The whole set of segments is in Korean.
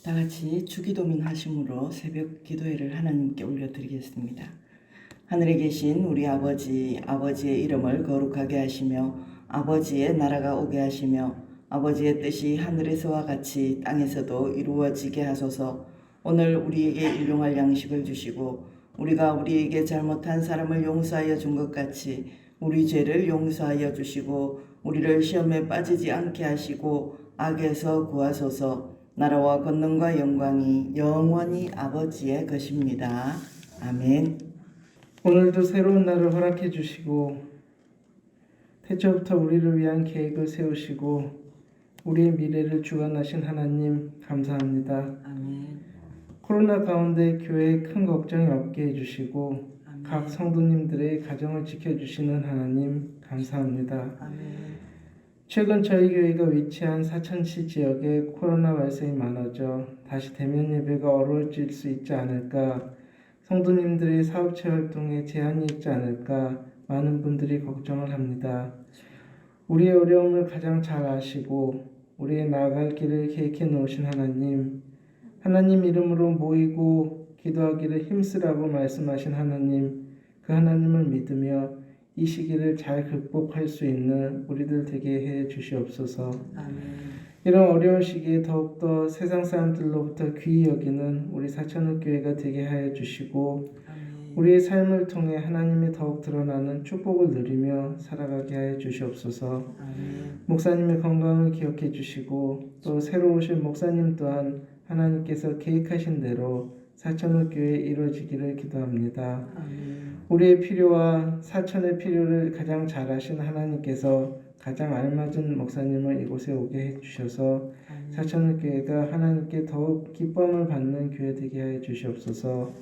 다 같이 주기도문 하심으로 새벽 기도회를 하나님께 올려드리겠습니다. 하늘에 계신 우리 아버지, 아버지의 이름을 거룩하게 하시며 아버지의 나라가 오게 하시며 아버지의 뜻이 하늘에서와 같이 땅에서도 이루어지게 하소서. 오늘 우리에게 일용할 양식을 주시고 우리가 우리에게 잘못한 사람을 용서하여 준 것 같이 우리 죄를 용서하여 주시고 우리를 시험에 빠지지 않게 하시고 악에서 구하소서. 나라와 권능과 영광이 영원히 아버지의 것입니다. 아멘. 오늘도 새로운 날을 허락해 주시고 태초부터 우리를 위한 계획을 세우시고 우리의 미래를 주관하신 하나님 감사합니다. 아멘. 코로나 가운데 교회에 큰 걱정이 없게 해주시고 아멘. 각 성도님들의 가정을 지켜주시는 하나님 감사합니다. 아멘. 최근 저희 교회가 위치한 사천시 지역에 코로나 발생이 많아져 다시 대면 예배가 어려워질 수 있지 않을까, 성도님들의 사업체 활동에 제한이 있지 않을까 많은 분들이 걱정을 합니다. 우리의 어려움을 가장 잘 아시고 우리의 나아갈 길을 계획해 놓으신 하나님 이름으로 모이고 기도하기를 힘쓰라고 말씀하신 하나님, 그 하나님을 믿으며 이 시기를 잘 극복할 수 있는 우리들 되게 해 주시옵소서. 아멘. 이런 어려운 시기에 더욱더 세상 사람들로부터 귀히 여기는 우리 사천읍교회가 되게 하여 주시고 아멘. 우리의 삶을 통해 하나님이 더욱 드러나는 축복을 누리며 살아가게 하여 주시옵소서. 아멘. 목사님의 건강을 기억해 주시고 또 새로 오실 목사님 또한 하나님께서 계획하신 대로 사천읍교회 이루어지기를 기도합니다. 아멘. 우리의 필요와 사천의 필요를 가장 잘 아신 하나님께서 가장 알맞은 목사님을 이곳에 오게 해주셔서 사천의교회가 하나님께 더욱 기쁨을 받는 교회 되게 해 주시옵소서.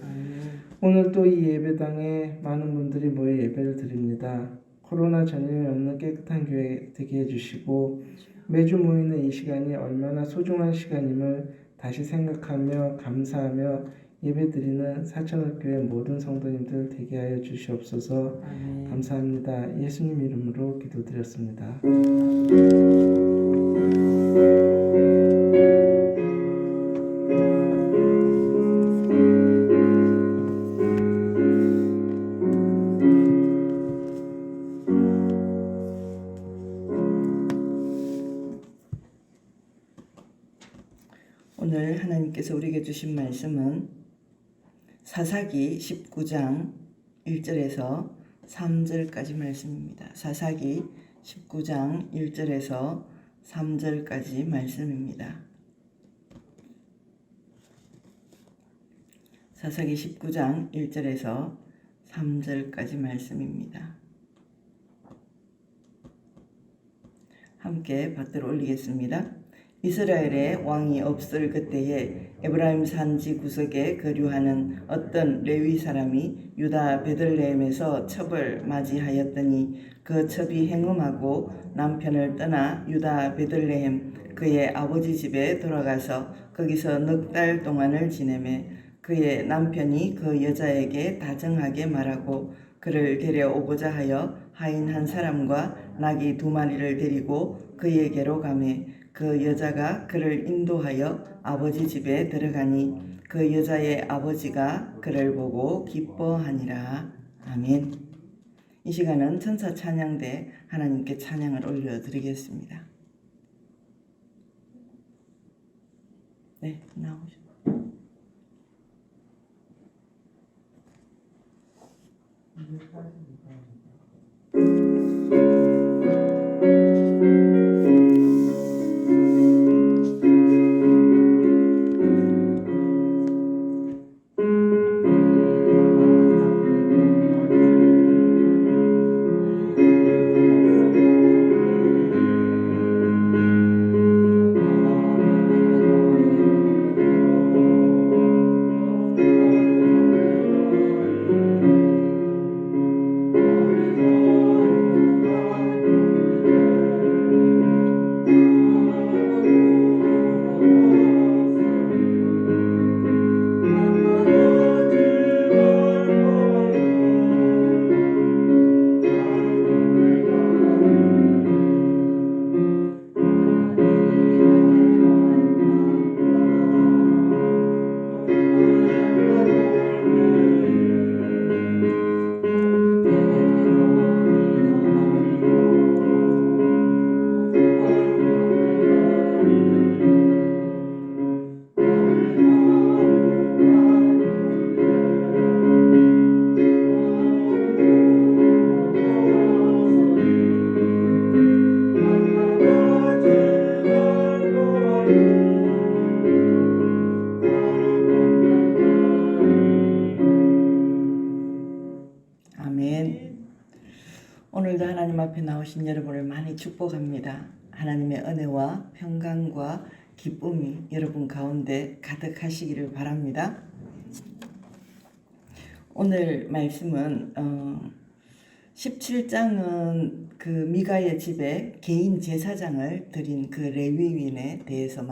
오늘 또 이 예배당에 많은 분들이 모여 예배를 드립니다. 코로나 전염이 없는 깨끗한 교회 되게 해주시고 매주 모이는 이 시간이 얼마나 소중한 시간임을 다시 생각하며 감사하며 예배드리는 사천의교회 모든 성도님들 되게 하여 주시옵소서. 아멘. 감사합니다. 예수님 이름으로 기도드렸습니다. 오늘 하나님께서 우리에게 주신 말씀은 사사기 19장 1절에서 3절까지 말씀입니다. 사사기 19장 1절에서 3절까지 말씀입니다. 사사기 19장 1절에서 3절까지 말씀입니다. 함께 받들어 올리겠습니다. 이스라엘에 왕이 없을 그때에 에브라임 산지 구석에 거류하는 어떤 레위 사람이 유다 베들레헴에서 첩을 맞이하였더니 그 첩이 행음하고 남편을 떠나 유다 베들레헴 그의 아버지 집에 돌아가서 거기서 넉 달 동안을 지내매 그의 남편이 그 여자에게 다정하게 말하고 그를 데려오고자 하여 하인 한 사람과 나귀 2마리를 데리고 그에게로 가매 그 여자가 그를 인도하여 아버지 집에 들어가니 그 여자의 아버지가 그를 보고 기뻐하니라. 아멘. 이 시간은 천사 찬양대 하나님께 찬양을 올려드리겠습니다. 네, 나오시죠. 앞에 나오신 여러분을 많이 축복합니다. 하나님의 은혜와 평강과 기쁨이 여러분 가운데 가득하시기를 바랍니다. 오늘 말씀은 17장은 그 미가의 집에 개인 제사장을 드린 그 레위인에 대해서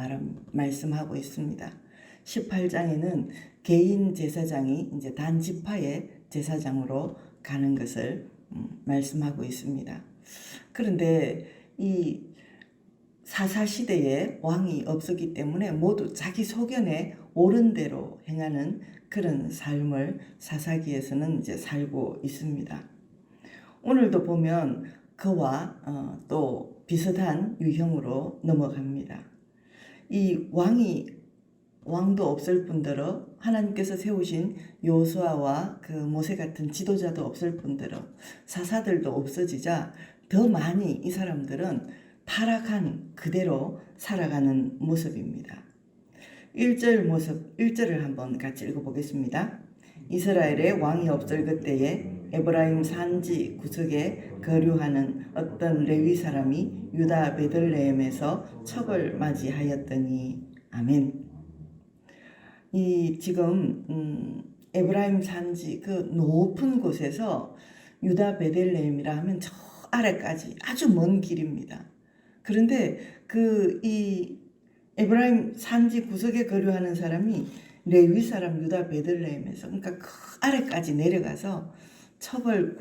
말씀하고 있습니다. 18장에는 개인 제사장이 이제 단 지파의 제사장으로 가는 것을 말씀하고 있습니다. 그런데 이 사사 시대에 왕이 없었기 때문에 모두 자기 소견에 옳은 대로 행하는 그런 삶을 사사기에서는 이제 살고 있습니다. 오늘도 보면 그와 또 비슷한 유형으로 넘어갑니다. 이 왕도 없을 뿐더러 하나님께서 세우신 요수아와 그 모세 같은 지도자도 없을 뿐더러 사사들도 없어지자 더 많이 이 사람들은 타락한 그대로 살아가는 모습입니다. 1절을 한번 같이 읽어보겠습니다. 이스라엘에 왕이 없을 그때에 에브라임 산지 구석에 거류하는 어떤 레위 사람이 유다 베들레헴에서 첩을 맞이하였더니 아멘. 이 지금 에브라임 산지 그 높은 곳에서 유다 베들레헴이라 하면 저 아래까지 아주 먼 길입니다. 그런데 이 에브라임 산지 구석에 거류하는 사람이 레위 사람 유다 베들레헴에서 그러니까 그 아래까지 내려가서 첩을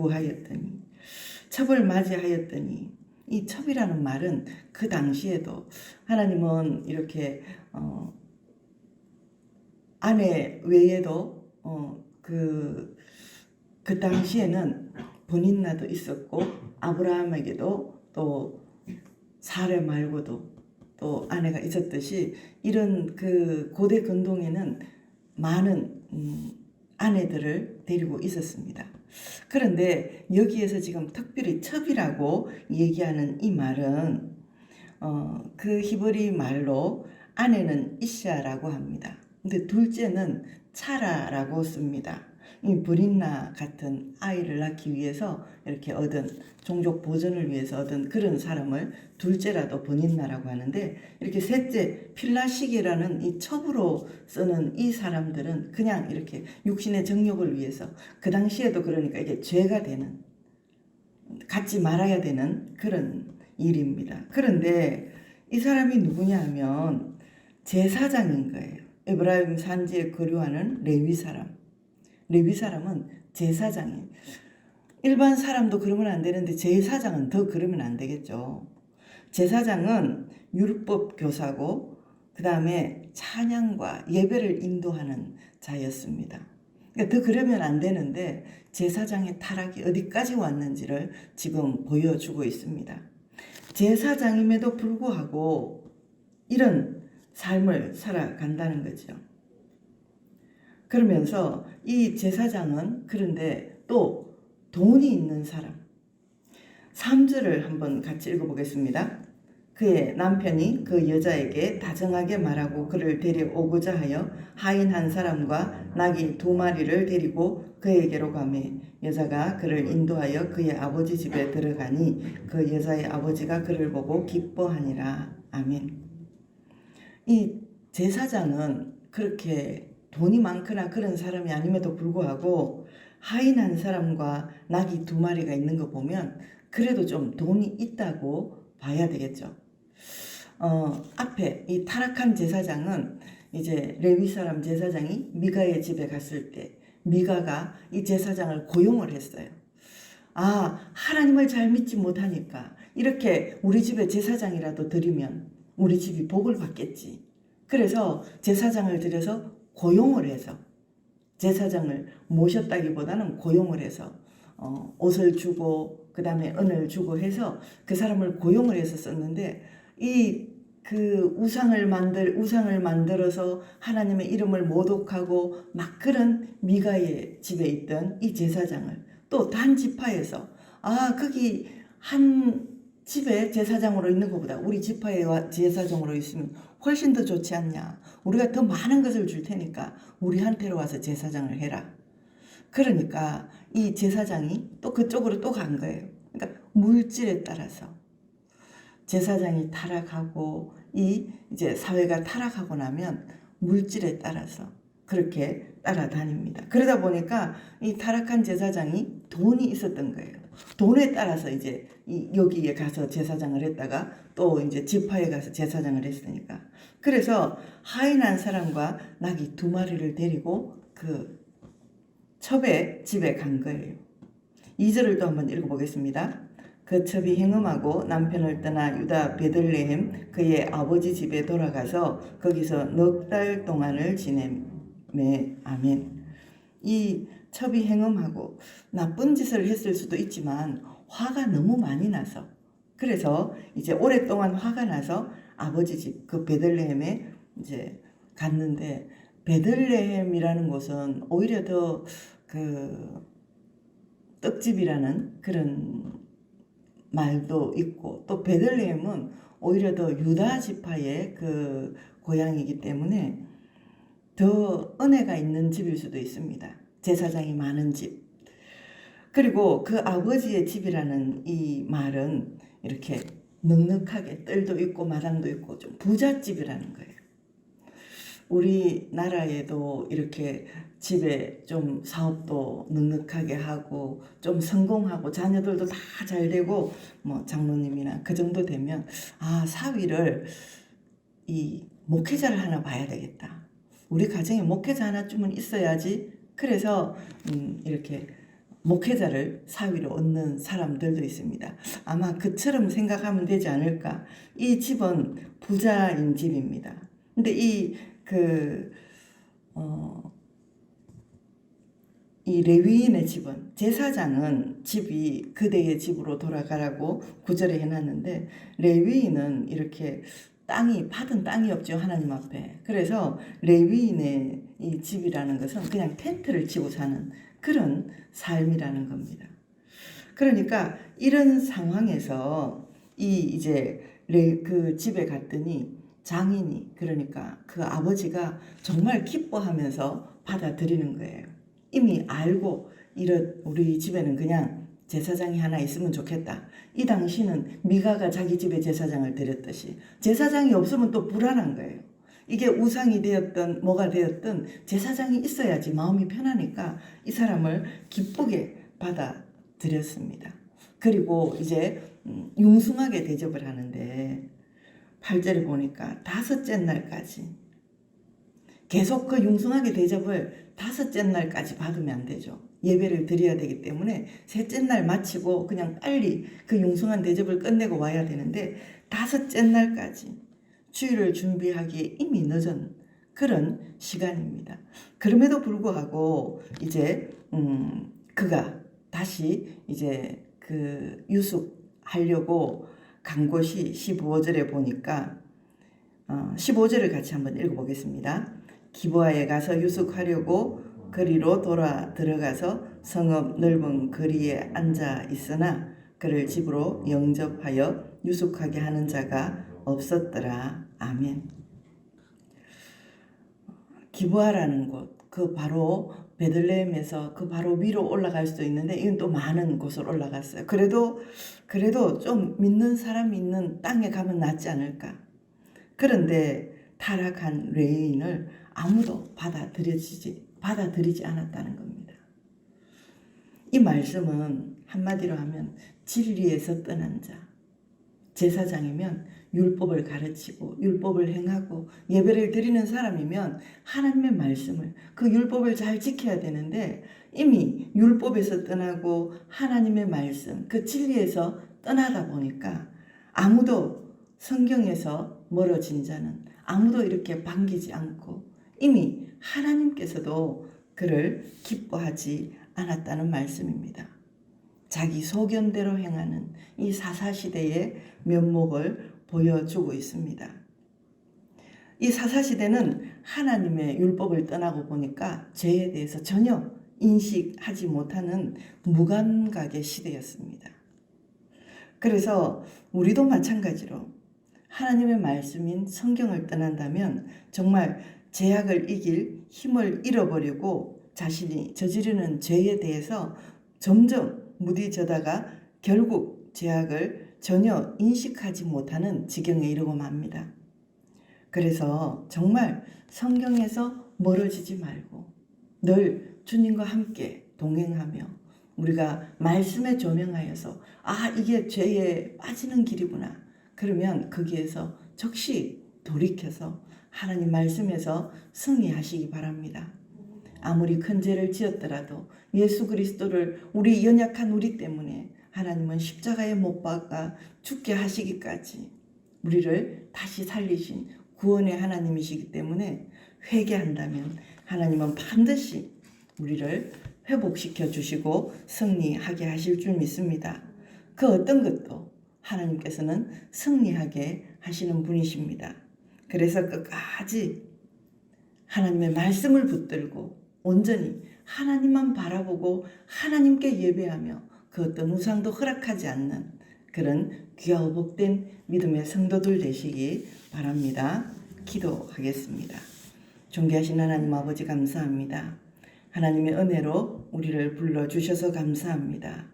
맞이하였더니 이 첩이라는 말은 그 당시에도 하나님은 이렇게 아내 외에도 그 당시에는 본인나도 있었고 아브라함에게도 또 사례 말고도 또 아내가 있었듯이 이런 그 고대 근동에는 많은 아내들을 데리고 있었습니다. 그런데 여기에서 지금 특별히 첩이라고 얘기하는 이 말은 그 히브리 말로 아내는 이샤라고 합니다. 근데 둘째는 차라라고 씁니다. 이 브린나 같은 아이를 낳기 위해서 이렇게 얻은 종족 보존을 위해서 얻은 그런 사람을 둘째라도 브린나라고 하는데 이렇게 셋째 필라시게라는 이 첩으로 쓰는 이 사람들은 그냥 이렇게 육신의 정욕을 위해서 그 당시에도 그러니까 이게 죄가 되는 갖지 말아야 되는 그런 일입니다. 그런데 이 사람이 누구냐 하면 제사장인 거예요. 에브라임 산지에 거류하는 레위 사람은 제사장이에요. 일반 사람도 그러면 안 되는데 제사장은 더 그러면 안 되겠죠. 제사장은 율법 교사고 그 다음에 찬양과 예배를 인도하는 자였습니다. 그러니까 더 그러면 안 되는데 제사장의 타락이 어디까지 왔는지를 지금 보여주고 있습니다. 제사장임에도 불구하고 이런 삶을 살아간다는 거죠. 그러면서 이 제사장은 그런데 또 돈이 있는 사람. 3절을 한번 같이 읽어보겠습니다. 그의 남편이 그 여자에게 다정하게 말하고 그를 데려오고자 하여 하인 한 사람과 나귀 2마리를 데리고 그에게로 가매 여자가 그를 인도하여 그의 아버지 집에 들어가니 그 여자의 아버지가 그를 보고 기뻐하니라. 아멘. 이 제사장은 그렇게 돈이 많거나 그런 사람이 아님에도 불구하고 하인 한 사람과 나귀 2마리가 있는 거 보면 그래도 좀 돈이 있다고 봐야 되겠죠. 앞에 이 타락한 제사장은 이제 레위 사람 제사장이 미가의 집에 갔을 때 미가가 이 제사장을 고용을 했어요. 하나님을 잘 믿지 못하니까 이렇게 우리 집에 제사장이라도 드리면 우리 집이 복을 받겠지. 그래서 제사장을 들여서 고용을 해서 제사장을 모셨다기보다는 고용을 해서 옷을 주고 그 다음에 은을 주고 해서 그 사람을 고용을 해서 썼는데 그 우상을 만들어서 하나님의 이름을 모독하고 막 그런 미가의 집에 있던 이 제사장을 또 단 지파에서 거기 한 집에 제사장으로 있는 것보다 우리 지파에 제사장으로 있으면 훨씬 더 좋지 않냐. 우리가 더 많은 것을 줄 테니까 우리한테로 와서 제사장을 해라. 그러니까 이 제사장이 또 그쪽으로 또 간 거예요. 그러니까 물질에 따라서 제사장이 타락하고 이제 사회가 타락하고 나면 물질에 따라서 그렇게 따라다닙니다. 그러다 보니까 이 타락한 제사장이 돈이 있었던 거예요. 돈에 따라서 이제 여기에 가서 제사장을 했다가 또 이제 지파에 가서 제사장을 했으니까. 그래서 하인한 사람과 나귀 2마리를 데리고 그 첩의 집에 간 거예요. 2절을 또 한번 읽어보겠습니다. 그 첩이 행음하고 남편을 떠나 유다 베들레헴 그의 아버지 집에 돌아가서 거기서 넉 달 동안을 지내매. 아멘. 이 첩이 행음하고 나쁜 짓을 했을 수도 있지만 화가 너무 많이 나서, 그래서 이제 오랫동안 화가 나서 아버지 집 그 베들레헴에 이제 갔는데, 베들레헴이라는 곳은 오히려 더 그 떡집이라는 그런 말도 있고, 또 베들레헴은 오히려 더 유다 지파의 그 고향이기 때문에 더 은혜가 있는 집일 수도 있습니다. 제사장이 많은 집. 그리고 그 아버지의 집이라는 이 말은 이렇게 넉넉하게 뜰도 있고 마당도 있고 좀 부잣집이라는 거예요. 우리나라에도 이렇게 집에 좀 사업도 넉넉하게 하고 좀 성공하고 자녀들도 다 잘 되고 뭐 장로님이나 그 정도 되면 사위를 이 목회자를 하나 봐야 되겠다. 우리 가정에 목회자 하나쯤은 있어야지. 그래서 이렇게 목회자를 사위로 얻는 사람들도 있습니다. 아마 그처럼 생각하면 되지 않을까. 이 집은 부자인 집입니다. 근데 이 레위인의 집은, 제사장은 집이 그대의 집으로 돌아가라고 구절에 해놨는데, 레위인은 이렇게 받은 땅이 없죠, 하나님 앞에. 그래서 레위인의 이 집이라는 것은 그냥 텐트를 치고 사는 그런 삶이라는 겁니다. 그러니까 이런 상황에서 이제 그 집에 갔더니 장인이, 그러니까 그 아버지가 정말 기뻐하면서 받아들이는 거예요. 이미 알고 우리 집에는 그냥 제사장이 하나 있으면 좋겠다. 이 당시는 미가가 자기 집에 제사장을 드렸듯이 제사장이 없으면 또 불안한 거예요. 이게 우상이 되었든 뭐가 되었든 제사장이 있어야지 마음이 편하니까 이 사람을 기쁘게 받아들였습니다. 그리고 이제 융숭하게 대접을 하는데 8절에 보니까 5째 날까지 계속 그 융숭하게 대접을 5째 날까지 받으면 안 되죠. 예배를 드려야 되기 때문에 3째 날 마치고 그냥 빨리 그 융숭한 대접을 끝내고 와야 되는데 5째 날까지 주일을 준비하기에 이미 늦은 그런 시간입니다. 그럼에도 불구하고 이제 그가 다시 이제 그 유숙하려고 간 곳이 15절에 보니까 15절을 같이 한번 읽어보겠습니다. 기브아에 가서 유숙하려고 거리로 들어가서 성읍 넓은 거리에 앉아 있으나 그를 집으로 영접하여 유숙하게 하는 자가 없었더라. 아멘. 기브아라는 곳, 그 바로 베들레헴에서 그 바로 위로 올라갈 수도 있는데 이건 또 많은 곳을 올라갔어요. 그래도 좀 믿는 사람이 있는 땅에 가면 낫지 않을까. 그런데 타락한 레위인을 아무도 받아들이지 않았다는 겁니다. 이 말씀은 한마디로 하면 진리에서 떠난 자, 제사장이면 율법을 가르치고 율법을 행하고 예배를 드리는 사람이면 하나님의 말씀을, 그 율법을 잘 지켜야 되는데 이미 율법에서 떠나고 하나님의 말씀, 그 진리에서 떠나다 보니까 아무도 성경에서 멀어진 자는 아무도 이렇게 반기지 않고 이미 하나님께서도 그를 기뻐하지 않았다는 말씀입니다. 자기 소견대로 행하는 이 사사시대의 면목을 보여주고 있습니다. 이 사사시대는 하나님의 율법을 떠나고 보니까 죄에 대해서 전혀 인식하지 못하는 무감각의 시대였습니다. 그래서 우리도 마찬가지로 하나님의 말씀인 성경을 떠난다면 정말 죄악을 이길 힘을 잃어버리고 자신이 저지르는 죄에 대해서 점점 무디져다가 결국 죄악을 전혀 인식하지 못하는 지경에 이르고 맙니다. 그래서 정말 성경에서 멀어지지 말고 늘 주님과 함께 동행하며 우리가 말씀에 조명하여서 이게 죄에 빠지는 길이구나. 그러면 거기에서 즉시 돌이켜서 하나님 말씀에서 승리하시기 바랍니다. 아무리 큰 죄를 지었더라도 예수 그리스도를 우리 연약한 우리 때문에 하나님은 십자가에 못 박아 죽게 하시기까지 우리를 다시 살리신 구원의 하나님이시기 때문에 회개한다면 하나님은 반드시 우리를 회복시켜 주시고 승리하게 하실 줄 믿습니다. 그 어떤 것도 하나님께서는 승리하게 하시는 분이십니다. 그래서 끝까지 하나님의 말씀을 붙들고 온전히 하나님만 바라보고 하나님께 예배하며 그 어떤 우상도 허락하지 않는 그런 귀하고 복된 믿음의 성도들 되시기 바랍니다. 기도하겠습니다. 존귀하신 하나님 아버지 감사합니다. 하나님의 은혜로 우리를 불러주셔서 감사합니다.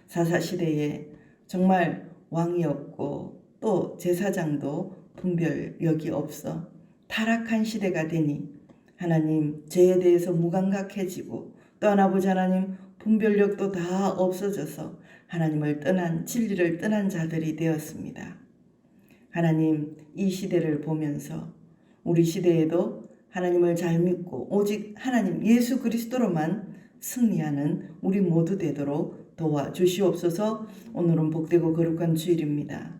사사시대에 정말 왕이 없고 또 제사장도 분별력이 없어 타락한 시대가 되니 하나님 죄에 대해서 무감각해지고 또 아버지 하나님 분별력도 다 없어져서 하나님을 떠난 진리를 떠난 자들이 되었습니다. 하나님 이 시대를 보면서 우리 시대에도 하나님을 잘 믿고 오직 하나님 예수 그리스도로만 승리하는 우리 모두 되도록 도와주시옵소서. 오늘은 복되고 거룩한 주일입니다.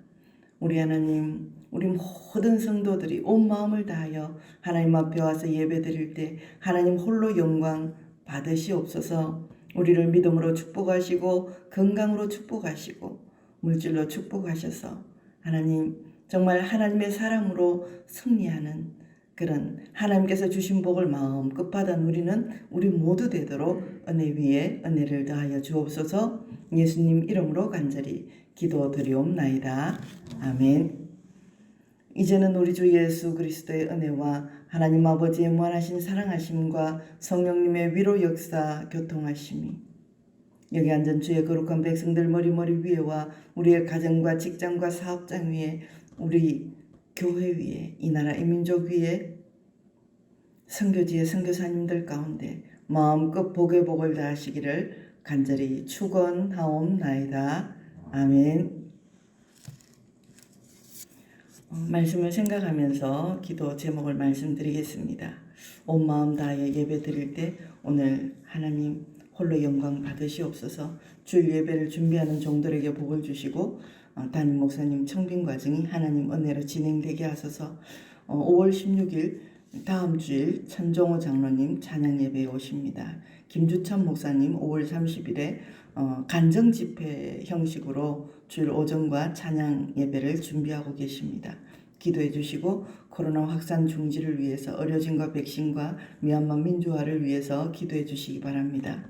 우리 하나님 우리 모든 성도들이 온 마음을 다하여 하나님 앞에 와서 예배드릴 때 하나님 홀로 영광 받으시옵소서. 우리를 믿음으로 축복하시고 건강으로 축복하시고 물질로 축복하셔서 하나님 정말 하나님의 사랑으로 승리하는 그런 하나님께서 주신 복을 마음껏 받아 누리는 우리 모두 되도록 은혜 위에 은혜를 더하여 주옵소서. 예수님 이름으로 간절히 기도드리옵나이다. 아멘. 이제는 우리 주 예수 그리스도의 은혜와 하나님 아버지의 무한하신 사랑하심과 성령님의 위로 역사 교통하심이 여기 앉은 주의 거룩한 백성들 머리 위에와 우리의 가정과 직장과 사업장 위에 우리 교회 위에 이 나라 이 민족 위에 선교지의 선교사님들 가운데 마음껏 복의 복을 다하시기를 간절히 축원하옵나이다. 아멘. 말씀을 생각하면서 기도 제목을 말씀드리겠습니다. 온 마음 다하여 예배 드릴 때 오늘 하나님 홀로 영광 받으시옵소서. 주일 예배를 준비하는 종들에게 복을 주시고 담임 목사님 청빙 과정이 하나님 은혜로 진행되게 하소서. 5월 16일 다음 주일 천종호 장로님 찬양 예배에 오십니다. 김주천 목사님 5월 30일에 간정 집회 형식으로 주일 오전과 찬양 예배를 준비하고 계십니다. 기도해 주시고 코로나 확산 중지를 위해서 의료진과 백신과 미얀마 민주화를 위해서 기도해 주시기 바랍니다.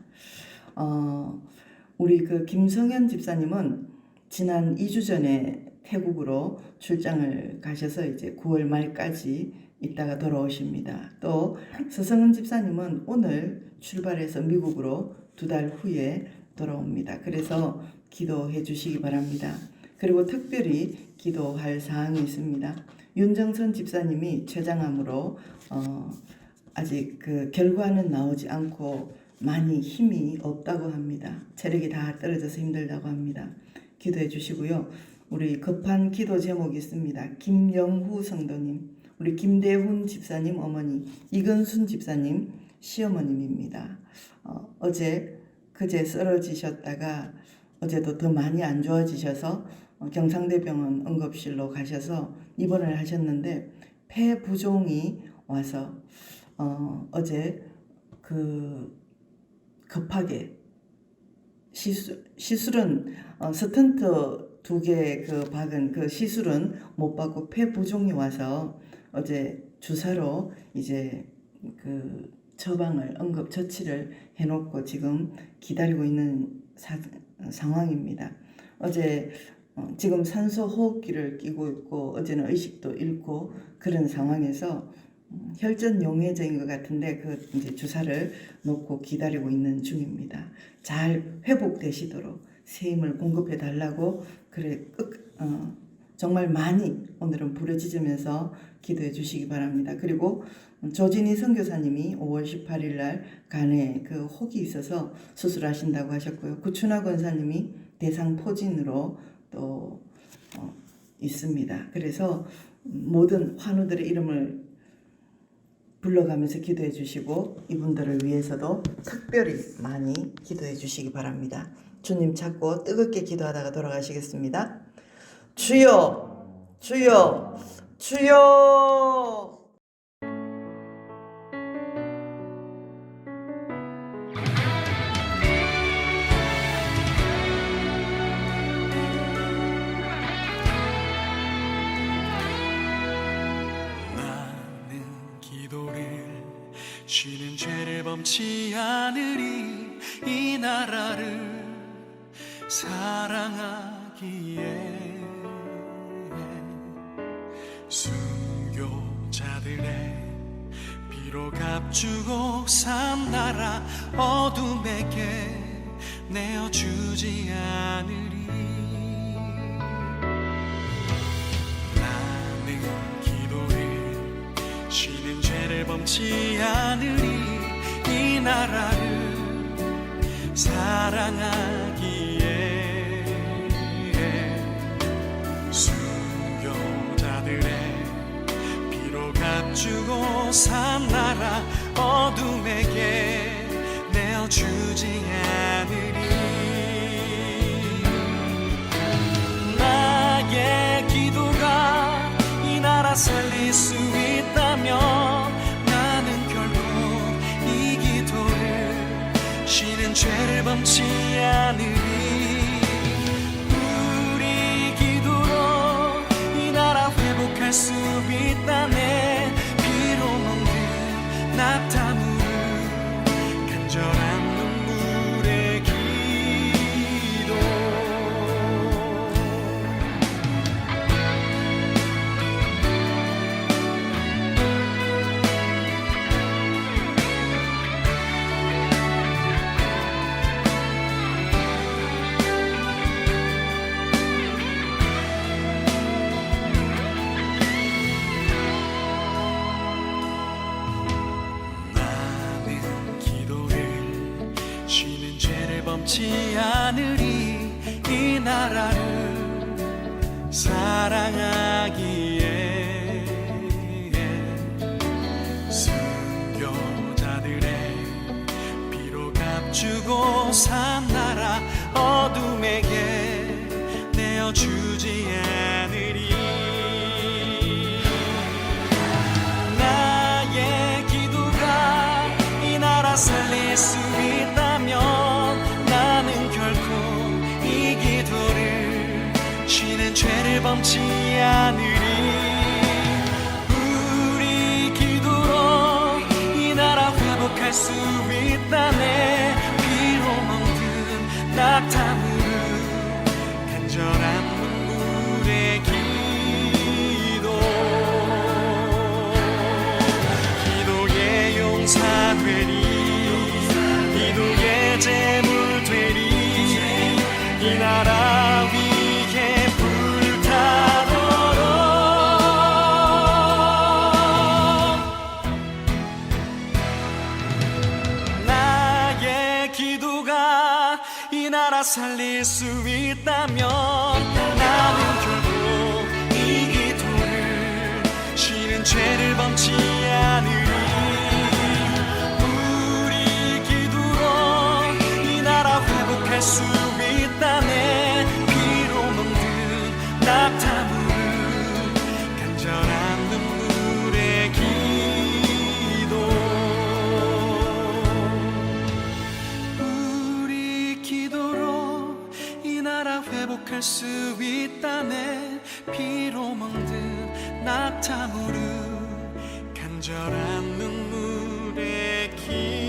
우리 그 김성현 집사님은 지난 2주 전에 태국으로 출장을 가셔서 이제 9월 말까지 있다가 돌아오십니다. 또 서성은 집사님은 오늘 출발해서 미국으로 2달 후에 돌아옵니다. 그래서 기도해 주시기 바랍니다. 그리고 특별히 기도할 사항이 있습니다. 윤정선 집사님이 췌장암으로 아직 그 결과는 나오지 않고 많이 힘이 없다고 합니다. 체력이 다 떨어져서 힘들다고 합니다. 기도해 주시고요. 우리 급한 기도 제목이 있습니다. 김영후 성도님, 우리 김대훈 집사님 어머니, 이건순 집사님 시어머님입니다. 그제 쓰러지셨다가 어제도 더 많이 안 좋아지셔서 경상대병원 응급실로 가셔서 입원을 하셨는데 폐 부종이 와서 어제 그 급하게 시술은 스턴트 2개 그 박은 그 시술은 못 받고 폐 부종이 와서 어제 주사로 이제 그 처방을 응급 처치를 해놓고 지금 기다리고 있는 상황입니다. 어제 지금 산소 호흡기를 끼고 있고 어제는 의식도 잃고 그런 상황에서 혈전 용해제인 것 같은데 그 이제 주사를 놓고 기다리고 있는 중입니다. 잘 회복되시도록 새 힘을 공급해 달라고 정말 많이 오늘은 부르짖으면서 기도해 주시기 바랍니다. 그리고 조진희 선교사님이 5월 18일 날 간에 그 혹이 있어서 수술하신다고 하셨고요. 구춘하 권사님이 대상포진으로 또 있습니다. 그래서 모든 환우들의 이름을 불러가면서 기도해 주시고 이분들을 위해서도 특별히 많이 기도해 주시기 바랍니다. 주님 찾고 뜨겁게 기도하다가 돌아가시겠습니다. 주여, 주여, 주여. 쉬는 죄를 범치 않으리 이 나라를 사랑하기에 순교자들의 피로 값주고 산 나라 어둠에게 내어주지 않으리 나는 기도해 쉬는 죄를 범치 않으리 이 나라를 사랑하기에 순교자들의 피로 값주고 산 나라 어둠에게 내어주지 않으리 나의 기도가 이 나라 살릴 수 있다면 나는 결코 이 기도를 쉬는 죄를 범치 않으리 우리 기도로 이 나라 회복할 수 있다네 피로 먹는 낙타무를 간절한 눈물의 기도 범치 않으리 이 나라를 사랑하기에 순교자들의 피로 값주고 산 나라 어둠에게 내어주지 않으리 나의 기도가 이 나라 살릴 수 있다면 나는 결코 이 기도를 쉬는 죄를 범치 않으리 우리 기도로 이 나라 회복할 수 있다네 피로 먹는 낙타무를 간절한 눈물의 기도 기도의 용사되리 기도의 제물 되리 이 나라 위에 불타도록 나의 기도가 이 나라 살릴 수 있다면 나는 결코 이 기도를 쉬는 죄를 범치 않으리 회복할 수 있다네 피로 먹는 낙타무를 간절한 눈물의 기도 우리 기도로 이 나라 회복할 수 있다네 피로 먹는 낙타무를 간절한 눈물의 기도